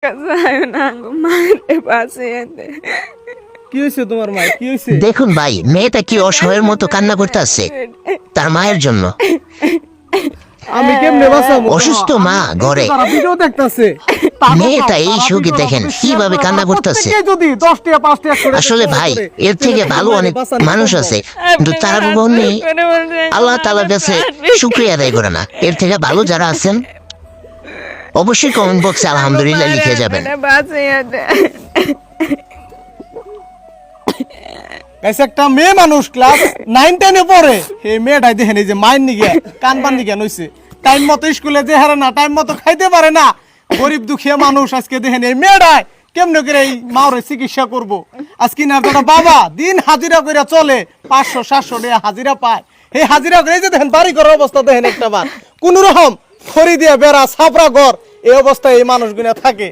কাছে আয় না গো, মায়ের পাশে এনে। কি হয়েছে তোমার মা, কি হয়েছে? দেখুন ভাই, মেয়েটা কি অসহায়ের মতো কান্না করতেছে তার মায়ের জন্য। আমি কেমনে বাঁচাবো? অসুস্থ মা ঘরে, তারা ভিডিও দেখতাছে। মেয়েটা এই সুখে দেখেন কিভাবে কান্না করতেছে। প্রত্যেকে যদি 10 টাকা 5 টাকা করে আসলে ভাই, এর থেকে ভালো অনেক মানুষ আছে, কিন্তু তার মনে আল্লাহ তাআলার কাছে শুকরিয়া আদায় করে না। এর থেকে ভালো যারা আছেন অবশ্যই কমেন্ট বক্সে আলহামদুলিল্লাহ লিখে যাবেন। পাশে এনে। গাইস, একটা মেয়ে মানুষ ক্লাস 9 10 এ পড়ে, এই মেয়েটাই দেখেন এই যে মাইন নিগে কানবান নিগে নইছে, টাইম মতো স্কুলে যে হারে না, টাইম মতো খাইতে পারে না, গরিব দুঃখী মানুষ। আজকে দেখেন এই মেয়েটাই কেমনে করে এই মাওরে চিকিৎসা করব। আজকে না একটা বাবা দিন হাজিরা করে চলে, 500 700 টাকা হাজিরা পায়। এই হাজিরা করে এই যে দেখেন বাড়ি করার অবস্থা দেখেন, একটা বার কোন রকম খড়ি দিয়ে বেড়া ছাপরা ঘর, এই অবস্থায় এই মানুষগুলো থাকে।